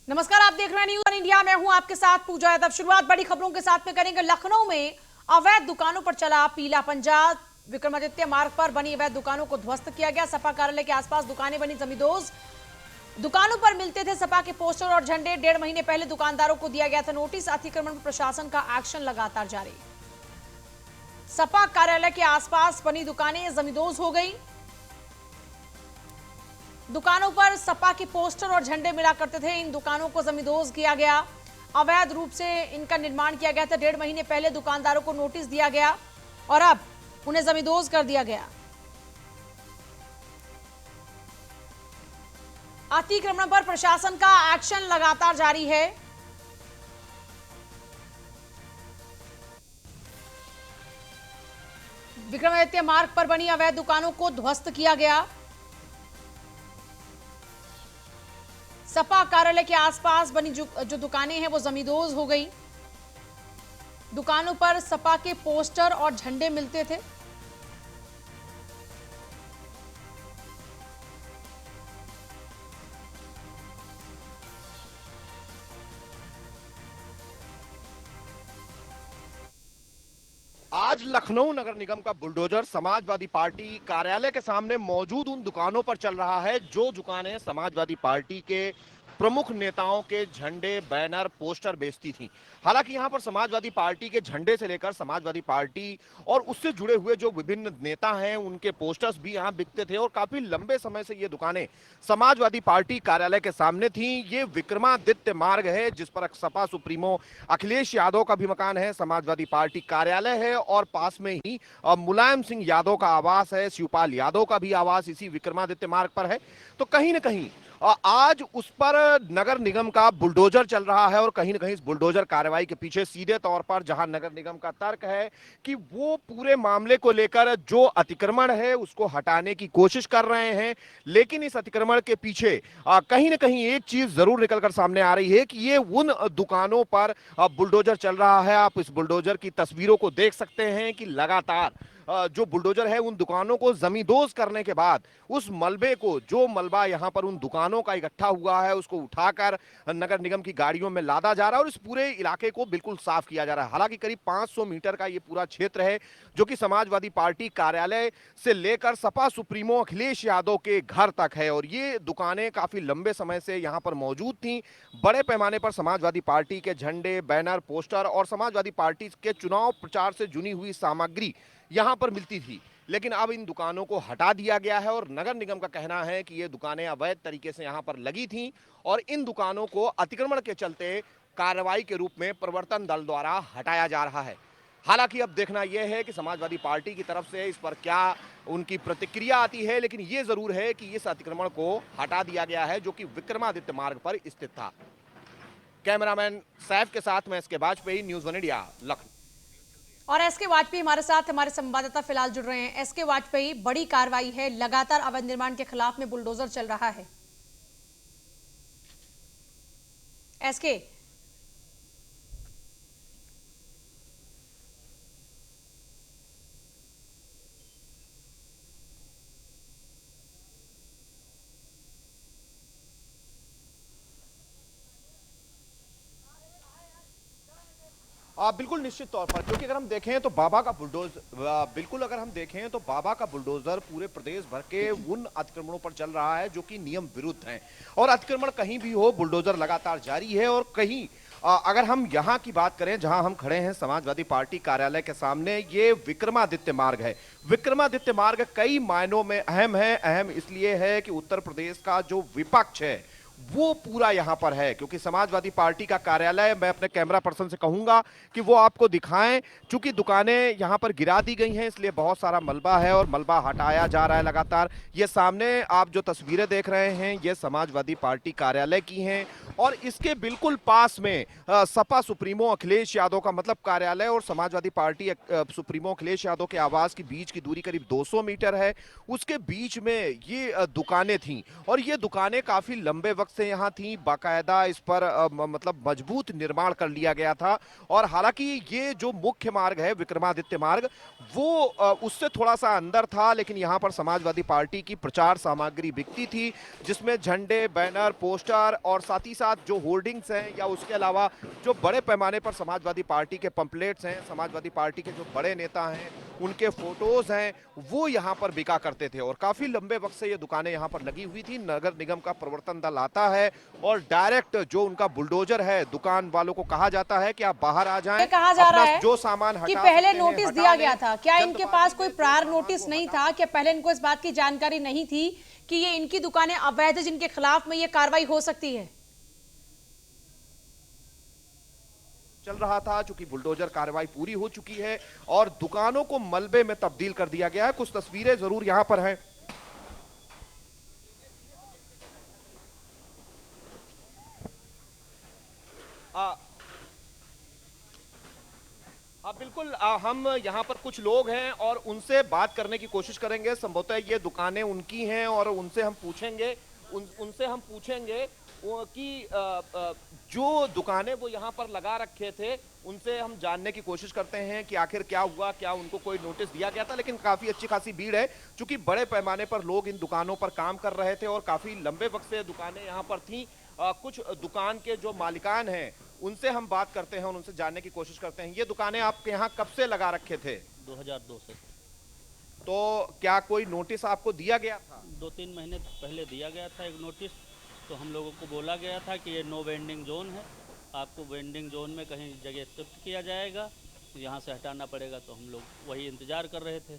नमस्कार, आप देख रहे हैं न्यूज़ ऑन इंडिया। मैं हूं आपके साथ पूजा यादव। शुरुआत बड़ी खबरों के साथ में करेंगे। लखनऊ में अवैध दुकानों पर चला पीला पंजा। विक्रमादित्य मार्ग पर बनी अवैध दुकानों को ध्वस्त किया गया। सपा कार्यालय के आसपास दुकानें बनी जमींदोज। दुकानों पर मिलते थे सपा के पोस्टर और झंडे। 1.5 महीने पहले दुकानदारों को दिया गया था नोटिस। अतिक्रमण पर प्रशासन का एक्शन लगातार जारी। सपा कार्यालय के आसपास बनी दुकानें जमींदोज हो गई। दुकानों पर सपा के पोस्टर और झंडे मिला करते थे। इन दुकानों को जमींदोज किया गया। अवैध रूप से इनका निर्माण किया गया था। 1.5 महीने पहले दुकानदारों को नोटिस दिया गया और अब उन्हें जमींदोज कर दिया गया। अतिक्रमण पर प्रशासन का एक्शन लगातार जारी है। विक्रमादित्य मार्ग पर बनी अवैध दुकानों को ध्वस्त किया गया। सपा कार्यालय के आसपास बनी जो दुकानें हैं वो जमींदोज हो गई। दुकानों पर सपा के पोस्टर और झंडे मिलते थे। आज लखनऊ नगर निगम का बुलडोजर समाजवादी पार्टी कार्यालय के सामने मौजूद उन दुकानों पर चल रहा है जो दुकानें समाजवादी पार्टी के प्रमुख नेताओं के झंडे, बैनर, पोस्टर बेचती थीं। हालांकि यहां पर समाजवादी पार्टी के झंडे से लेकर समाजवादी पार्टी और उससे जुड़े हुए जो विभिन्न नेता हैं उनके पोस्टर्स भी यहां बिकते थे और काफी लंबे समय से ये दुकानें समाजवादी पार्टी कार्यालय के सामने थीं। ये विक्रमादित्य मार्ग है जिस पर सपा सुप्रीमो अखिलेश यादव का भी मकान है, समाजवादी पार्टी कार्यालय है और पास में ही मुलायम सिंह यादव का आवास है, शिवपाल यादव का भी आवास इसी विक्रमादित्य मार्ग पर है। तो कहीं ना कहीं आज उस पर नगर निगम का बुलडोजर चल रहा है और कहीं ना कहीं इस बुलडोजर कार्रवाई के पीछे सीधे तौर पर जहां नगर निगम का तर्क है कि वो पूरे मामले को लेकर जो अतिक्रमण है उसको हटाने की कोशिश कर रहे हैं, लेकिन इस अतिक्रमण के पीछे कहीं ना कहीं एक चीज जरूर निकलकर सामने आ रही है कि ये उन दुकानों पर बुलडोजर चल रहा है। आप इस बुलडोजर की तस्वीरों को देख सकते हैं कि लगातार जो बुलडोजर है उन दुकानों को जमींदोज करने के बाद उस मलबे को, जो मलबा यहां पर उन दुकानों का इकट्ठा हुआ है, उसको उठाकर नगर निगम की गाड़ियों में लादा जा रहा है और इस पूरे इलाके को बिल्कुल साफ किया जा रहा है। हालांकि करीब 500 मीटर का ये पूरा क्षेत्र है जो कि समाजवादी पार्टी कार्यालय से लेकर सपा सुप्रीमो अखिलेश यादव के घर तक है और ये दुकानें काफी लंबे समय से यहां पर मौजूद थी। बड़े पैमाने पर समाजवादी पार्टी के झंडे, बैनर, पोस्टर और समाजवादी पार्टी के चुनाव प्रचार से जुड़ी हुई सामग्री यहां पर मिलती थी, लेकिन अब इन दुकानों को हटा दिया गया है और नगर निगम का कहना है कि ये दुकानें अवैध तरीके से यहां पर लगी थीं और इन दुकानों को अतिक्रमण के चलते कार्रवाई के रूप में प्रवर्तन दल द्वारा हटाया जा रहा है। हालांकि अब देखना यह है कि समाजवादी पार्टी की तरफ से इस पर क्या उनकी प्रतिक्रिया आती है, लेकिन यह जरूर है कि इस अतिक्रमण को हटा दिया गया है जो कि विक्रमादित्य मार्ग पर स्थित था। कैमरामैन सैफ के साथ मैं SK Vajpayee, news one India, Lucknow. और एसके वाजपेयी हमारे साथ हमारे संवाददाता फिलहाल जुड़ रहे हैं। एसके वाजपेयी, बड़ी कार्रवाई है, लगातार अवैध निर्माण के खिलाफ में बुलडोजर चल रहा है। एसके, बिल्कुल निश्चित तौर पर, क्योंकि अगर हम देखें तो बाबा का बिल्कुल अगर हम देखें तो बाबा का बुलडोजर पूरे प्रदेश भर के उन अतिक्रमणों पर चल रहा है जो कि नियम विरुद्ध हैं और अतिक्रमण कहीं भी हो बुलडोजर लगातार जारी है। और कहीं अगर हम यहाँ की बात करें जहां हम खड़े हैं समाजवादी पार्टी कार्यालय के सामने, ये विक्रमादित्य मार्ग है। विक्रमादित्य मार्ग कई मायनों में अहम है। अहम इसलिए है कि उत्तर प्रदेश का जो विपक्ष है वो पूरा यहां पर है, क्योंकि समाजवादी पार्टी का कार्यालय, मैं अपने कैमरा पर्सन से कहूंगा कि वो आपको दिखाएं, चूंकि दुकानें यहां पर गिरा दी गई हैं इसलिए बहुत सारा मलबा है और मलबा हटाया जा रहा है लगातार। ये सामने आप जो तस्वीरें देख रहे हैं ये समाजवादी पार्टी कार्यालय की हैं और इसके बिल्कुल पास में सपा सुप्रीमो अखिलेश यादव का मतलब कार्यालय और समाजवादी पार्टी सुप्रीमो अखिलेश यादव के आवास की बीच की दूरी करीब 200 मीटर है। उसके बीच में ये दुकानें थीं और ये दुकानें काफी लंबे वक्त से यहाँ थी। बाकायदा इस पर मतलब मजबूत निर्माण कर लिया गया था और हालांकि ये जो मुख्य मार्ग है विक्रमादित्य मार्ग वो उससे थोड़ा सा अंदर था, लेकिन यहाँ पर समाजवादी पार्टी की प्रचार सामग्री बिकती थी जिसमें झंडे, बैनर, पोस्टर और साथ ही साथ साथ जो होर्डिंग्स हैं या उसके अलावा जो बड़े पैमाने पर समाजवादी पार्टी के पंपलेट्स हैं, समाजवादी पार्टी के जो बड़े नेता हैं उनके फोटोज हैं, वो यहाँ पर बिका करते थे। और काफी लंबे वक्त से ये दुकानें यहाँ पर लगी हुई थी। नगर निगम का प्रवर्तन दल आता है और डायरेक्ट जो उनका बुलडोजर है, दुकान वालों को कहा जाता है कि आप बाहर आ जाएं, कहा जा रहा है जो सामान कि हटा पहले सकते हैं, नोटिस हटा दिया लें। गया था। क्या इनके पास कोई प्रायर जल्द नोटिस नहीं था? क्या पहले इनको इस बात की जानकारी नहीं थी कि ये इनकी दुकानें अवैध है जिनके खिलाफ में ये कार्रवाई हो सकती है? चल रहा था, चूंकि बुलडोजर कार्रवाई पूरी हो चुकी है और दुकानों को मलबे में तब्दील कर दिया गया है। कुछ तस्वीरें जरूर यहां पर हैं। बिल्कुल, हम यहाँ पर कुछ लोग हैं और उनसे बात करने की कोशिश करेंगे। संभवतः ये दुकानें उनकी हैं और उनसे हम पूछेंगे कि जो दुकानें वो यहाँ पर लगा रखे थे उनसे हम जानने की कोशिश करते हैं कि आखिर क्या हुआ, क्या उनको कोई नोटिस दिया गया था। लेकिन काफी अच्छी खासी भीड़ है, क्योंकि बड़े पैमाने पर लोग इन दुकानों पर काम कर रहे थे और काफी लंबे वक्त से दुकानें यहाँ पर थी। कुछ दुकान के जो मालिकान हैं उनसे हम बात करते हैं और उनसे जानने की कोशिश करते हैं। ये दुकानें आपके यहाँ कब से लगा रखे थे? 2002 से। तो क्या कोई नोटिस आपको दिया गया था? 2-3 महीने पहले दिया गया था एक नोटिस। तो हम लोगों को बोला गया था कि ये नो वेंडिंग जोन है, आपको वेंडिंग जोन में कहीं जगह शिफ्ट किया जाएगा, यहाँ से हटाना पड़ेगा। तो हम लोग वही इंतज़ार कर रहे थे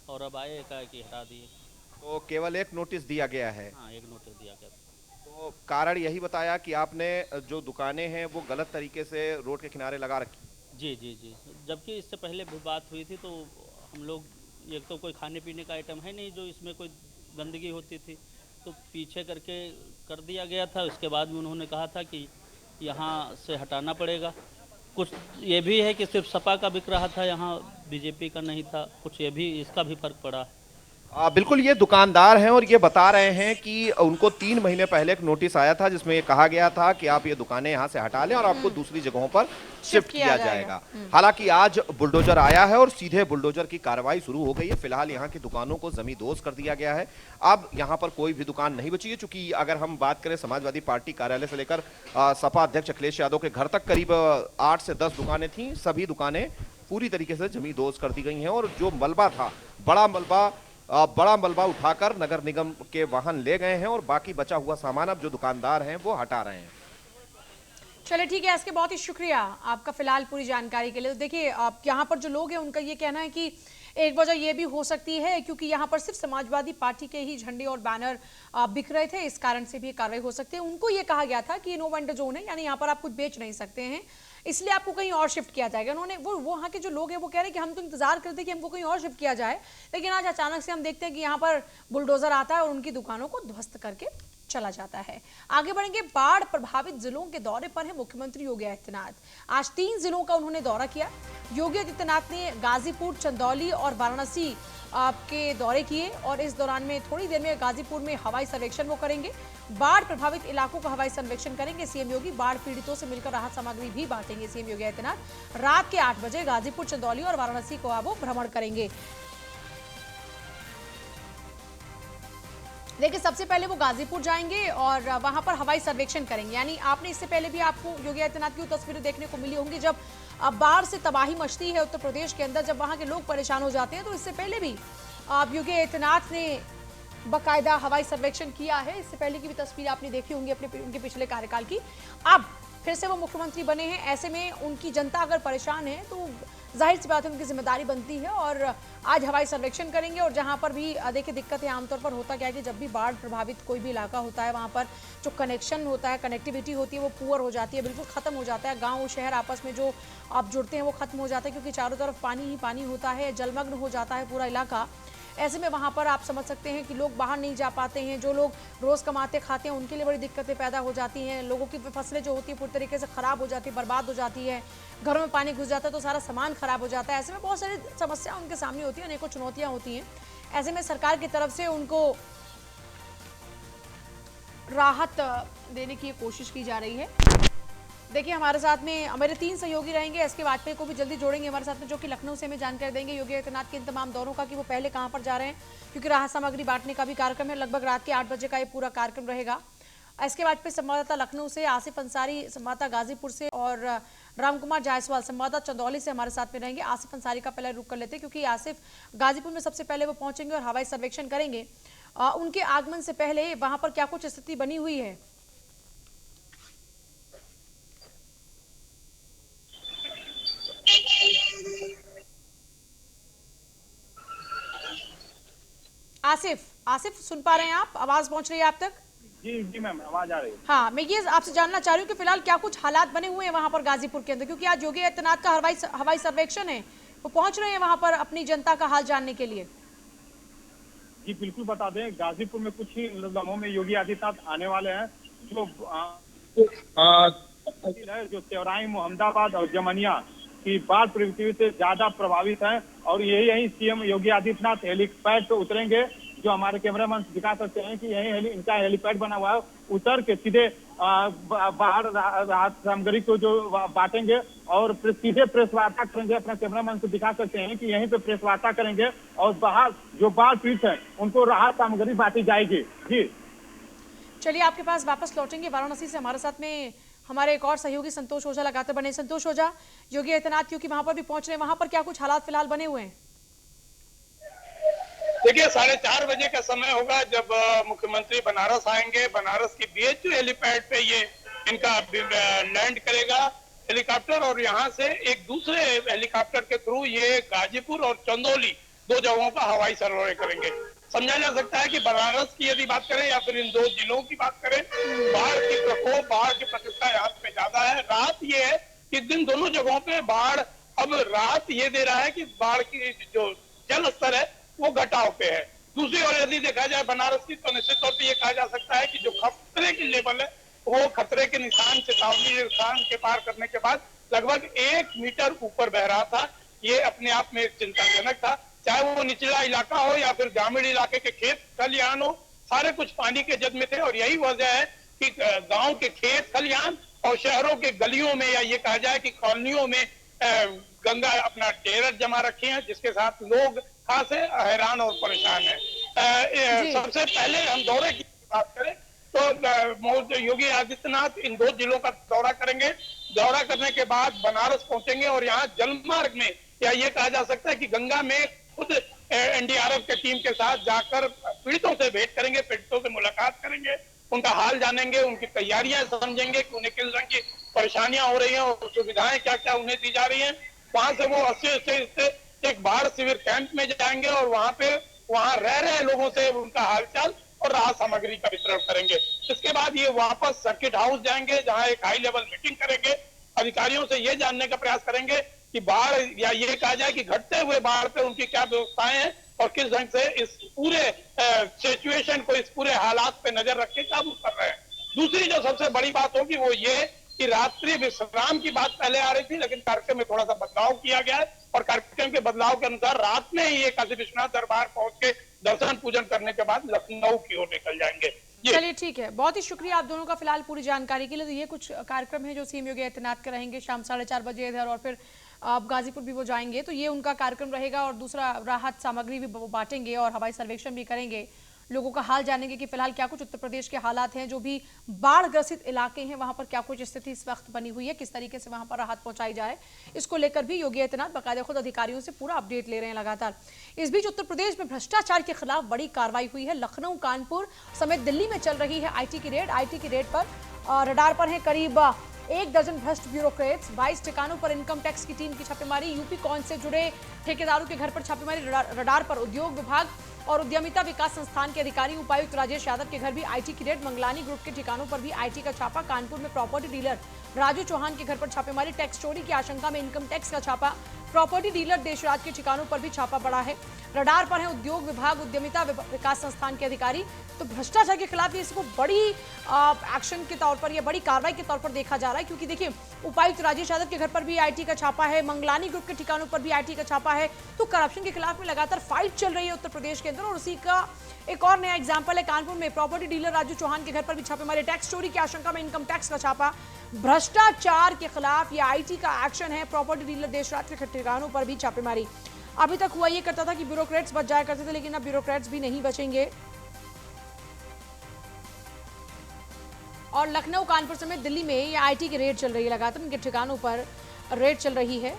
और अब आए कि हटा दिए। तो केवल एक नोटिस दिया गया है? हाँ, एक नोटिस दिया गया था। तो कारण यही बताया कि आपने जो दुकानें हैं वो गलत तरीके से रोड के किनारे लगा रखी? जी जी जी, जबकि इससे पहले भी बात हुई थी। तो हम लोग, एक तो कोई खाने पीने का आइटम है नहीं जो इसमें कोई गंदगी होती थी, तो पीछे करके कर दिया गया था। उसके बाद में उन्होंने कहा था कि यहाँ से हटाना पड़ेगा। कुछ ये भी है कि सिर्फ सपा का बिक रहा था, यहाँ बीजेपी का नहीं था। कुछ ये भी, इसका भी फर्क पड़ा। बिल्कुल, ये दुकानदार हैं और ये बता रहे हैं कि उनको 3 महीने पहले एक नोटिस आया था जिसमें ये कहा गया था कि आप ये दुकानें यहाँ से हटा लें और आपको दूसरी जगहों पर शिफ्ट किया जाएगा। हालांकि आज बुलडोजर आया है और सीधे बुलडोजर की कार्रवाई शुरू हो गई है। फिलहाल यहाँ की दुकानों को जमींदोज कर दिया गया है। अब यहाँ पर कोई भी दुकान नहीं बची है, चूंकि अगर हम बात करें समाजवादी पार्टी कार्यालय से लेकर सपा अध्यक्ष अखिलेश यादव के घर तक करीब 8 से 10 दुकानें थी। सभी दुकानें पूरी तरीके से जमींदोज कर दी गई हैं और जो मलबा था, बड़ा मलबा उठाकर नगर निगम के वाहन ले गए हैं और बाकी बचा हुआ सामान अब जो दुकानदार हैं वो हटा रहे हैं। चलिए ठीक है, इसके बहुत ही शुक्रिया आपका फिलहाल पूरी जानकारी के लिए। तो देखिए, आप यहाँ पर जो लोग हैं उनका ये कहना है कि एक वजह ये भी हो सकती है क्योंकि यहाँ पर सिर्फ समाजवादी पार्टी के ही झंडे और बैनर बिक रहे थे, इस कारण से भी कार्रवाई हो सकती है। उनको ये कहा गया था कि नो वेंडर जोन है, यानी यहाँ पर आप कुछ बेच नहीं सकते हैं, इसलिए आपको कहीं और शिफ्ट किया जाएगा। उन्होंने वो वहाँ के जो लोग हैं वो कह रहे हैं कि हम तो इंतजार करते कि हमको कहीं और शिफ्ट किया जाए, लेकिन आज अचानक से हम देखते हैं कि यहाँ पर बुलडोजर आता है और उनकी दुकानों को ध्वस्त करके चला जाता है। आगे बढ़ेंगे, बाढ़ प्रभावित जिलों के दौरे पर है मुख्यमंत्री योगी आदित्यनाथ। आज 3 जिलों का उन्होंने दौरा किया। योगी आदित्यनाथ ने गाजीपुर, चंदौली और वाराणसी के दौरे किए और इस दौरान में थोड़ी देर में गाजीपुर में हवाई सर्वेक्षण वो करेंगे। बाढ़ प्रभावित इलाकों का हवाई सर्वेक्षण करेंगे सीएम योगी। बाढ़ पीड़ितों से मिलकर राहत सामग्री भी बांटेंगे सीएम योगी आदित्यनाथ। रात के 8 बजे गाजीपुर, चंदौली और वाराणसी को वो भ्रमण करेंगे। देखिए, सबसे पहले वो गाजीपुर जाएंगे और वहां पर हवाई सर्वेक्षण करेंगे। यानी आपने इससे पहले भी आपको योगी आदित्यनाथ की तस्वीरें देखने को मिली होंगी जब बाढ़ से तबाही मचती है उत्तर प्रदेश के अंदर, जब वहां के लोग परेशान हो जाते हैं। तो इससे पहले भी योगी आदित्यनाथ ने बाकायदा हवाई सर्वेक्षण किया है। इससे पहले की भी तस्वीर आपने देखी होंगी अपने उनके पिछले कार्यकाल की। अब फिर से वो मुख्यमंत्री बने हैं, ऐसे में उनकी जनता अगर परेशान है तो जाहिर सी बात है उनकी जिम्मेदारी बनती है और आज हवाई सर्वेक्षण करेंगे। और जहां पर भी देखिए दिक्कतें आमतौर पर होता क्या है कि जब भी बाढ़ प्रभावित कोई भी इलाका होता है वहां पर जो कनेक्शन होता है, कनेक्टिविटी होती है वो पुअर हो जाती है, बिल्कुल खत्म हो जाता है। गांव शहर आपस में जो आप जुड़ते हैं वो खत्म हो जाते हैं क्योंकि चारों तरफ पानी ही पानी होता है, जलमग्न हो जाता है पूरा इलाका। ऐसे में वहां पर आप समझ सकते हैं कि लोग बाहर नहीं जा पाते हैं। जो लोग रोज कमाते खाते हैं उनके लिए बड़ी दिक्कतें पैदा हो जाती हैं। लोगों की फसलें जो होती है पूरी तरीके से खराब हो जाती है, बर्बाद हो जाती है। घरों में पानी घुस जाता है तो सारा सामान खराब हो जाता है। ऐसे में बहुत सारी समस्या उनके सामने होती है, अनेकों चुनौतियां होती हैं। ऐसे में सरकार की तरफ से उनको राहत देने की कोशिश की जा रही है। देखिए, हमारे साथ में मेरे 3 सहयोगी रहेंगे। एसके वाजपेयी को भी जल्दी जोड़ेंगे हमारे साथ में, जो कि लखनऊ से हमें जानकारी देंगे योगी आदित्यनाथ के इन तमाम दौरों का कि वो पहले कहां पर जा रहे हैं, क्योंकि राहत सामग्री बांटने का भी कार्यक्रम है। लगभग रात के 8 बजे का ये पूरा कार्यक्रम रहेगा। इसके बाद पे संवाददाता लखनऊ से आसिफ अंसारी, संवाददाता गाजीपुर से और रामकुमार जायसवाल संवाददाता चंदौली से हमारे साथ में रहेंगे। आसिफ अंसारी का पहले रुख कर लेते हैं क्योंकि आसिफ गाजीपुर में सबसे पहले वो पहुंचेंगे और हवाई सर्वेक्षण करेंगे। उनके आगमन से पहले वहां पर क्या कुछ स्थिति बनी हुई है? आसिफ सुन पा रहे हैं आप? आवाज पहुंच रही है आप तक? जी मैम, आवाज आ रही है। हाँ, मैं ये आपसे जानना चाह रही हूँ कि फिलहाल क्या कुछ हालात बने हुए हैं वहां पर गाजीपुर के अंदर, क्योंकि आज योगी आदित्यनाथ का हवाई सर्वेक्षण है, वो पहुंच रहे हैं वहां पर अपनी जनता का हाल जानने के लिए। जी बिल्कुल, बता दें गाजीपुर में कुछ ही लम्हों में योगी आदित्यनाथ आने वाले हैं। जो तेवराई, मोहम्मदाबाद और जमनिया की बाढ़ प्रवृत्ति से ज्यादा प्रभावित है और यही सीएम योगी आदित्यनाथ हेलीपैड पे उतरेंगे। जो हमारे कैमरामैन दिखा सकते हैं कि यही इनका हेलीपैड बना हुआ है। उतर के सीधे बाहर राहत सामग्री को जो बांटेंगे और सीधे प्रेस वार्ता करेंगे। अपना कैमरामैन को दिखा सकते हैं कि यहीं पे प्रेस वार्ता करेंगे और बाहर जो बाढ़ पीड़ित है उनको राहत सामग्री बांटी जाएगी। जी चलिए, आपके पास वापस लौटेंगे। वाराणसी से हमारे साथ में हमारे एक और सहयोगी संतोष ओझा लगातार बने। संतोष ओझा, योगी आदित्यनाथ क्योंकि वहां पर भी पहुंच रहे हैं, वहां पर क्या कुछ हालात फिलहाल बने हुए हैं? देखिए, 4:30 बजे का समय होगा जब मुख्यमंत्री बनारस आएंगे। बनारस की बीएचयू हेलीपैड पे ये इनका लैंड करेगा हेलीकॉप्टर और यहाँ से एक दूसरे हेलीकॉप्टर के थ्रू ये गाजीपुर और चंदौली 2 जगहों का हवाई सर्वे करेंगे। समझा जा सकता है कि बनारस की यदि बात करें या फिर इन 2 जिलों की बात करें, बाढ़ की प्रकोप, बाढ़ की प्रकोपता यहाँ पे ज्यादा है। राहत ये है कि दिन दोनों जगहों पे बाढ़ अब राहत ये दे रहा है कि बाढ़ की जो जल स्तर है वो घटाव पे है। दूसरी ओर यदि देखा जाए बनारस की, तो निश्चित तौर पर यह कहा जा सकता है कि जो खतरे की लेवल है वो खतरे के निशान, चेतावनी निशान के पार करने के बाद लगभग 1 मीटर ऊपर बह रहा था। ये अपने आप में एक चिंताजनक था। चाहे वो निचला इलाका हो या फिर ग्रामीण इलाके के खेत खलिहान हो, सारे कुछ पानी के जद में थे। और यही वजह है कि गांव के खेत खलिहान और शहरों के गलियों में या ये कहा जाए कि कॉलोनियों में गंगा अपना डेरा जमा रखी है, जिसके साथ लोग खास हैरान और परेशान है। सबसे पहले हम दौरे की बात करें तो योगी आदित्यनाथ इन 2 जिलों का दौरा करेंगे। दौरा करने के बाद बनारस पहुंचेंगे और यहाँ जलमार्ग में या ये कहा जा सकता है कि गंगा में खुद एनडीआरएफ के टीम के साथ जाकर पीड़ितों से भेंट करेंगे, पीड़ितों से मुलाकात करेंगे, उनका हाल जानेंगे, उनकी तैयारियां समझेंगे कि उन्हें किस रंग की परेशानियां हो रही हैं और सुविधाएं क्या क्या उन्हें दी जा रही हैं। वहां से वो 80 से एक बाढ़ शिविर कैंप में जाएंगे और वहां रह रहे लोगों से उनका हालचाल और राहत सामग्री का वितरण करेंगे। इसके बाद ये वापस सर्किट हाउस जाएंगे, जहां एक हाई लेवल मीटिंग करेंगे। अधिकारियों से ये जानने का प्रयास करेंगे कि बाढ़ या ये कहा जाए कि घटते हुए बाढ़ पे उनकी क्या व्यवस्थाएं हैं और किस ढंग से इस पूरे सिचुएशन को, इस पूरे हालात पे नजर रख के काबू कर रहे हैं। दूसरी जो सबसे बड़ी बात होगी वो ये कि रात्रि विश्राम की बात पहले आ रही थी, लेकिन कार्यक्रम में थोड़ा सा बदलाव किया गया है और कार्यक्रम के बदलाव के अनुसार रात में ही ये काशी विश्वनाथ दरबार पहुंच के दर्शन पूजन करने के बाद लखनऊ की ओर निकल जाएंगे। चलिए ठीक है, बहुत ही शुक्रिया आप दोनों का फिलहाल पूरी जानकारी के लिए। तो ये कुछ कार्यक्रम है जो सीएम योगी आदित्यनाथ के रहेंगे शाम 4:30 बजे इधर और फिर अब गाजीपुर भी वो जाएंगे, तो ये उनका कार्यक्रम रहेगा। और दूसरा, राहत सामग्री भी वो बांटेंगे और हवाई सर्वेक्षण भी करेंगे, लोगों का हाल जानेंगे कि फिलहाल क्या कुछ उत्तर प्रदेश के हालात हैं, जो भी बाढ़ ग्रसित इलाके हैं वहां पर क्या कुछ स्थिति इस वक्त बनी हुई है, किस तरीके से वहां पर राहत पहुंचाई जाए। इसको लेकर भी योगी आदित्यनाथ बाकायदा खुद अधिकारियों से पूरा अपडेट ले रहे हैं लगातार। इस बीच उत्तर प्रदेश में भ्रष्टाचार के खिलाफ बड़ी कार्रवाई हुई है। लखनऊ, कानपुर समेत दिल्ली में चल रही है आईटी की रेड। आईटी की रेड पर रडार पर है करीब 1 दर्जन भ्रष्ट ब्यूरोक्रेट्स। 22 ठिकानों पर इनकम टैक्स की टीम की छापेमारी। यूपी कौन से जुड़े ठेकेदारों के घर पर छापेमारी। रडार पर उद्योग विभाग और उद्यमिता विकास संस्थान के अधिकारी। उपायुक्त राजेश यादव के घर भी आईटी की रेड। मंगलानी ग्रुप के ठिकानों पर भी आईटी का छापा। कानपुर में प्रॉपर्टी डीलर राजू चौहान के घर पर छापेमारी। टैक्स चोरी की आशंका में इनकम टैक्स का छापा। प्रॉपर्टी डीलर देशराज के ठिकानों पर भी छापा पड़ा है। रडार पर है उद्योग विभाग, उद्यमिता विकास संस्थान के अधिकारी। तो भ्रष्टाचार के खिलाफ इसको बड़ी एक्शन के तौर पर, यह बड़ी कार्रवाई के तौर पर देखा जा रहा है, क्योंकि देखिए उपायुक्त राजेश यादव के घर पर भी आईटी का छापा है, मंगलानी ग्रुप के ठिकानों पर भी आईटी का छापा है। तो करप्शन के खिलाफ में लगातार फाइट चल रही है उत्तर प्रदेश के अंदर। और उसी का एक और नया एग्जाम्पल है कानपुर में प्रॉपर्टी डीलर राजू चौहान के घर पर भी छापेमारी। टैक्स चोरी की आशंका में इनकम टैक्स का छापा। भ्रष्टाचार के खिलाफ ये आईटी का एक्शन है। प्रॉपर्टी डीलर देशराज के ठिकानों पर भी छापेमारी। अभी तक हुआ ये करता था कि ब्यूरोक्रेट्स बच जाया करते थे, लेकिन अब ब्यूरोक्रेट्स भी नहीं बचेंगे। और लखनऊ, कानपुर समेत दिल्ली में ये आईटी की रेड चल रही है, लगातार इनके ठिकानों पर रेड चल रही है।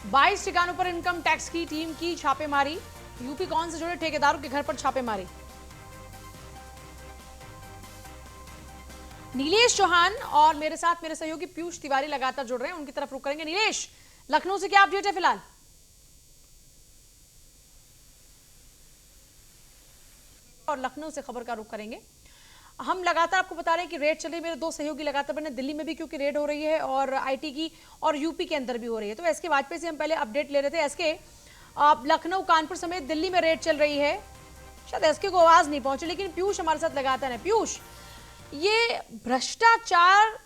बाईस ठिकानों पर इनकम टैक्स की टीम की छापेमारी, यूपी कौन से जुड़े ठेकेदारों के घर पर छापेमारी। नीलेश चौहान और मेरे साथ मेरे सहयोगी पीयूष तिवारी लगातार जुड़ रहे हैं, उनकी तरफ रुख करेंगे। नीलेश, लखनऊ से क्या अपडेट है फिलहाल? और लखनऊ से खबर का रुख करेंगे। हम लगातार आपको बता रहे हैं कि रेड चल रही है, मेरे दो सहयोगी लगातार बने दिल्ली में भी क्योंकि रेड हो रही है और आईटी की, और यूपी के अंदर भी हो रही है। तो एसके वाजपेयी से हम पहले अपडेट ले रहे थे। एसके, लखनऊ, कानपुर समेत दिल्ली में रेड चल रही है, शायद एसके को आवाज नहीं पहुंची, लेकिन पीयूष हमारे साथ लगातार है। पीयूष, ये भ्रष्टाचार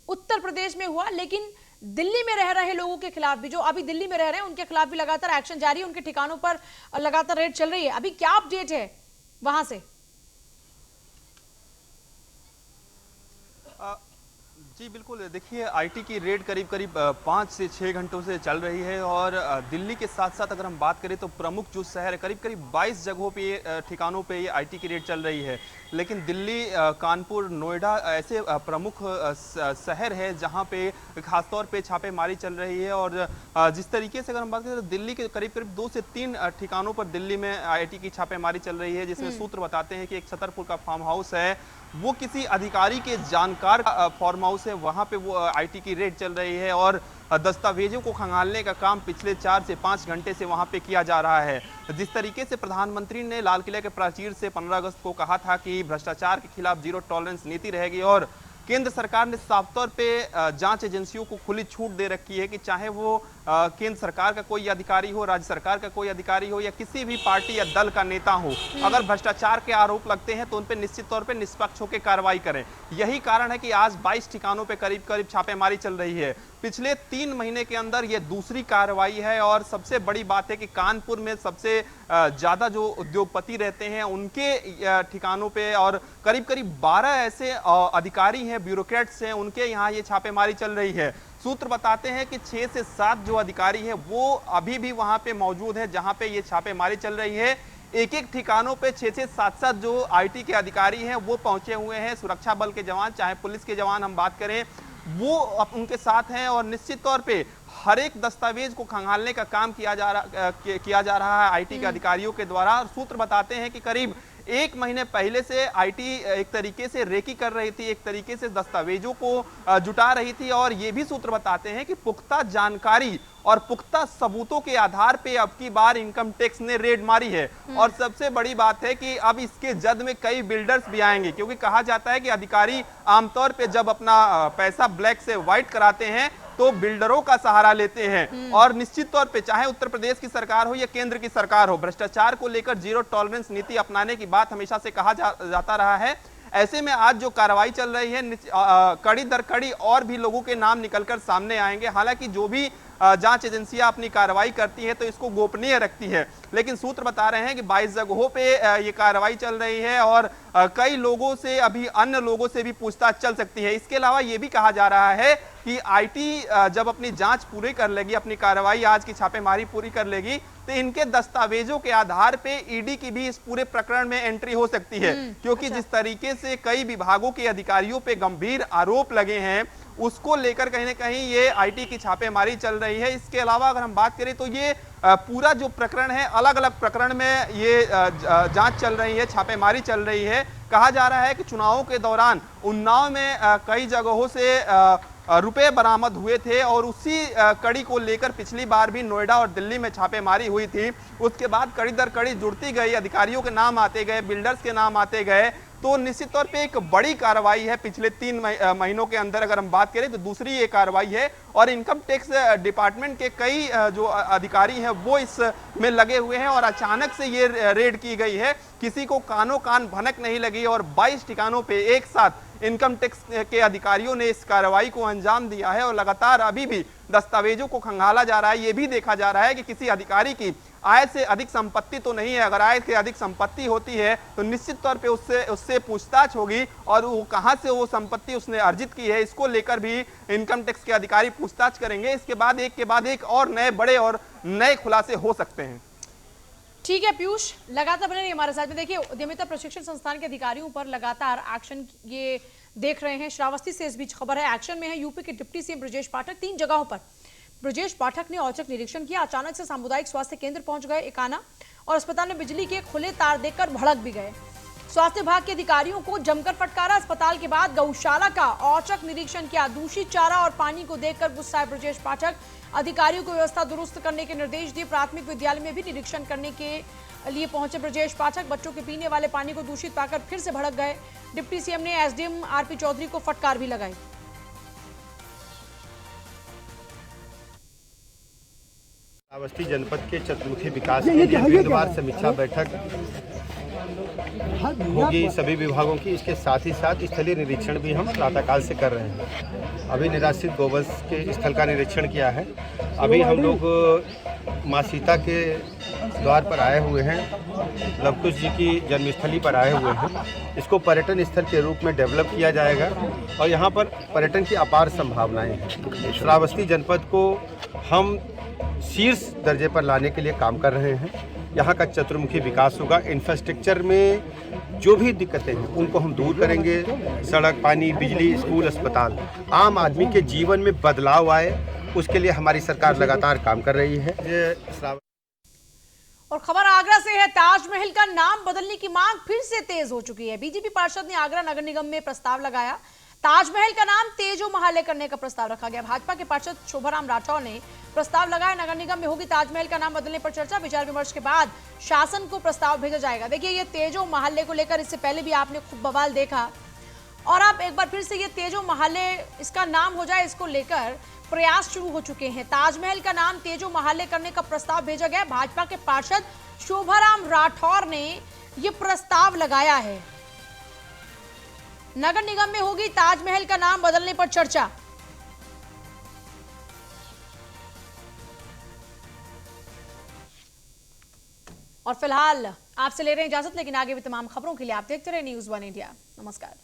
उत्तर प्रदेश में हुआ, लेकिन दिल्ली में रह रहे लोगों के खिलाफ भी, जो अभी दिल्ली में रह रहे हैं, उनके खिलाफ भी लगातार एक्शन जारी है, उनके ठिकानों पर लगातार रेड चल रही है। अभी क्या अपडेट है वहां से? जी बिल्कुल, देखिए आईटी की रेड करीब 5 से 6 घंटों से चल रही है और दिल्ली के साथ साथ अगर हम बात करें तो प्रमुख जो शहर है करीब 22 जगहों पे, ठिकानों पे ये आईटी की रेड चल रही है। लेकिन दिल्ली, कानपुर, नोएडा ऐसे प्रमुख शहर है जहां पे खासतौर पे छापेमारी चल रही है। और जिस तरीके से अगर हम बात करें तो दिल्ली के करीब 2 से 3 ठिकानों पर दिल्ली में आईटी की छापेमारी चल रही है, जिसमें सूत्र बताते हैं कि एक छतरपुर का फार्म हाउस है, वो किसी अधिकारी के जानकार फार्म हाउस है, वहां पे वो आईटी की रेड चल रही है और दस्तावेजों को खंगालने का काम पिछले 4 से 5 घंटे से वहां पे किया जा रहा है। जिस तरीके से प्रधानमंत्री ने लाल किले के प्राचीर से 15 अगस्त को कहा था कि भ्रष्टाचार के खिलाफ जीरो टॉलरेंस नीति रहेगी, और केंद्र सरकार ने साफ तौर पे जांच एजेंसियों को खुली छूट दे रखी है कि चाहे वो केंद्र सरकार का कोई अधिकारी हो, राज्य सरकार का कोई अधिकारी हो या किसी भी पार्टी या दल का नेता हो, अगर भ्रष्टाचार के आरोप लगते हैं तो उन पे निश्चित तौर पे निष्पक्ष होकर कार्रवाई करें। यही कारण है कि आज 22 ठिकानों पे करीब छापेमारी चल रही है। पिछले 3 महीने के अंदर ये दूसरी कार्रवाई है और सबसे बड़ी बात है कि कानपुर में सबसे ज्यादा जो उद्योगपति रहते हैं उनके ठिकानों पे और करीब 12 ऐसे अधिकारी हैं, ब्यूरोक्रेट्स हैं, उनके यहाँ ये छापेमारी चल रही है। सूत्र बताते हैं कि 6 से 7 जो अधिकारी हैं वो अभी भी वहां पे मौजूद हैं जहां पे ये छापेमारी चल रही है। एक ठिकानों पे 6 से 7 जो आईटी के अधिकारी हैं वो पहुंचे हुए हैं। सुरक्षा बल के जवान, चाहे पुलिस के जवान हम बात करें, वो उनके साथ हैं और निश्चित तौर पे हर एक दस्तावेज को खंगालने का काम किया जा रहा है आईटी के अधिकारियों के द्वारा। और सूत्र बताते हैं कि करीब 1 महीने पहले से आईटी एक तरीके से रेकी कर रही थी, एक तरीके से दस्तावेजों को जुटा रही थी, और ये भी सूत्र बताते हैं कि पुख्ता जानकारी और पुख्ता सबूतों के आधार पे अब की बार इनकम टैक्स ने रेड मारी है। और सबसे बड़ी बात है कि अब इसके जद में कई बिल्डर्स भी आएंगे, क्योंकि कहा जाता है कि अधिकारी आमतौर पे जब अपना पैसा ब्लैक से व्हाइट कराते हैं तो बिल्डरों का सहारा लेते हैं। और निश्चित तौर पे चाहे उत्तर प्रदेश की सरकार हो या केंद्र की सरकार हो, भ्रष्टाचार को लेकर जीरो टॉलरेंस नीति अपनाने की बात हमेशा से कहा जाता रहा है। ऐसे में आज जो कार्रवाई चल रही है, कड़ी दर कड़ी और भी लोगों के नाम निकलकर सामने आएंगे। हालांकि जो भी जांच एजेंसियां अपनी कार्रवाई करती है तो इसको गोपनीय रखती है, लेकिन सूत्र बता रहे हैं कि 22 जगहों पे ये कार्रवाई चल रही है और कई लोगों से, अभी अन्य लोगों से भी पूछताछ चल सकती है। इसके अलावा ये भी कहा जा रहा है कि आईटी जब अपनी जांच पूरी कर लेगी, अपनी कार्रवाई आज की छापेमारी पूरी कर लेगी, तो इनके दस्तावेजों के आधार पे ईडी की भी इस पूरे प्रकरण में एंट्री हो सकती है। क्योंकि जिस तरीके से कई विभागों के अधिकारियों पे गंभीर आरोप लगे हैं, उसको लेकर कहीं ना कहीं ये आईटी की छापेमारी चल रही है। इसके अलावा अगर हम बात करें तो ये पूरा जो प्रकरण है, अलग अलग प्रकरण में ये जांच चल रही है, छापेमारी चल रही है। कहा जा रहा है कि चुनावों के दौरान उन्नाव में कई जगहों से रुपए बरामद हुए थे और उसी कड़ी को लेकर पिछली बार भी नोएडा और दिल्ली में छापेमारी हुई थी। उसके बाद कड़ी दर कड़ी जुड़ती गई, अधिकारियों के नाम आते गए, बिल्डर्स के नाम आते गए, तो निश्चित तौर पे एक बड़ी कार्रवाई है। पिछले 3 महीनों के अंदर अगर हम बात करें तो दूसरी ये कार्रवाई है और इनकम टैक्स डिपार्टमेंट के कई जो अधिकारी हैं वो इसमें लगे हुए हैं और अचानक से ये रेड की गई है। किसी को कानों कान भनक नहीं लगी और 22 ठिकानों पे एक साथ इनकम टैक्स के अधिकारियों ने इस कार्रवाई को अंजाम दिया है और लगातार अभी भी दस्तावेजों को खंगाला जा रहा है। ये भी देखा जा रहा है कि किसी अधिकारी की आय से अधिक संपत्ति तो नहीं है। अगर आय से अधिक संपत्ति होती है तो निश्चित तौर पे उससे पूछताछ होगी और वो कहां से वो संपत्ति उसने अर्जित की है, इसको लेकर भी इनकम टैक्स के अधिकारी पूछताछ करेंगे। इसके बाद एक के बाद एक और नए बड़े और नए खुलासे हो सकते हैं। ठीक है पीयूष, लगातार बने रहिए हमारे साथ में। देखिए, उद्यमिता प्रशिक्षण संस्थान के अधिकारियों पर लगातार एक्शन ये देख रहे हैं। श्रावस्ती से इस बीच खबर है, एक्शन में है यूपी के डिप्टी सीएम ब्रजेश पाठक। 3 जगहों पर ब्रजेश पाठक ने औचक निरीक्षण किया। अचानक से सामुदायिक स्वास्थ्य केंद्र पहुंच गए एकाना और अस्पताल में बिजली के खुले तार देखकर भड़क भी गए। स्वास्थ्य विभाग के अधिकारियों को जमकर फटकारा। अस्पताल के बाद गौशाला का औचक निरीक्षण किया। दूषित चारा और पानी को देखकर गुस्साए ब्रजेश पाठक। अधिकारियों को व्यवस्था दुरुस्त करने के निर्देश दिए। प्राथमिक विद्यालय में भी निरीक्षण करने के लिए पहुंचे ब्रजेश पाठक। बच्चों के पीने वाले पानी को दूषित पाकर फिर से भड़क गए। डिप्टी सीएम ने एसडीएम आरपी चौधरी को फटकार भी लगाई। श्रावस्ती जनपद के चतुर्मुखी विकास के लिए विंगवार समीक्षा बैठक होगी सभी विभागों की। इसके साथ ही साथ स्थलीय निरीक्षण भी हम प्रातःकाल से कर रहे हैं। अभी निराश्रित गोवंश के स्थल का निरीक्षण किया है। अभी हम लोग माँ सीता के द्वार पर आए हुए हैं, लवकुश जी की जन्मस्थली पर आए हुए हैं। इसको पर्यटन स्थल के रूप में डेवलप किया जाएगा और यहाँ पर पर्यटन की अपार संभावनाएं हैं। श्रावस्ती जनपद को हम शीर्ष दर्जे पर लाने के लिए काम कर रहे हैं। यहाँ का चतुर्मुखी विकास होगा। इंफ्रास्ट्रक्चर में जो भी दिक्कतें हैं उनको हम दूर करेंगे। सड़क, पानी, बिजली, स्कूल, अस्पताल, आम आदमी के जीवन में बदलाव आए, उसके लिए हमारी सरकार लगातार काम कर रही है। और खबर आगरा से है, ताजमहल का नाम बदलने की मांग फिर से तेज हो चुकी है। बीजेपी पार्षद ने आगरा नगर निगम में प्रस्ताव लगाया। ताजमहल का नाम तेजो महालय करने का प्रस्ताव रखा गया। भाजपा के पार्षद शोभाराम राठौर ने प्रस्ताव लगाया। नगर निगम में होगी ताजमहल का नाम बदलने पर चर्चा। विचार विमर्श के बाद शासन को प्रस्ताव भेजा जाएगा। देखिए, ये तेजो महालय को लेकर इससे पहले भी आपने खूब बवाल देखा और अब एक बार फिर से ये तेजो महालय इसका नाम हो जाए, इसको लेकर प्रयास शुरू हो चुके हैं। ताजमहल का नाम तेजो महालय करने का प्रस्ताव भेजा गया। भाजपा के पार्षद शोभाराम राठौर ने यह प्रस्ताव लगाया है। नगर निगम में होगी ताजमहल का नाम बदलने पर चर्चा। और फिलहाल आपसे ले रहे हैं इजाजत, लेकिन आगे भी तमाम खबरों के लिए आप देखते रहे न्यूज़ 1 इंडिया। नमस्कार।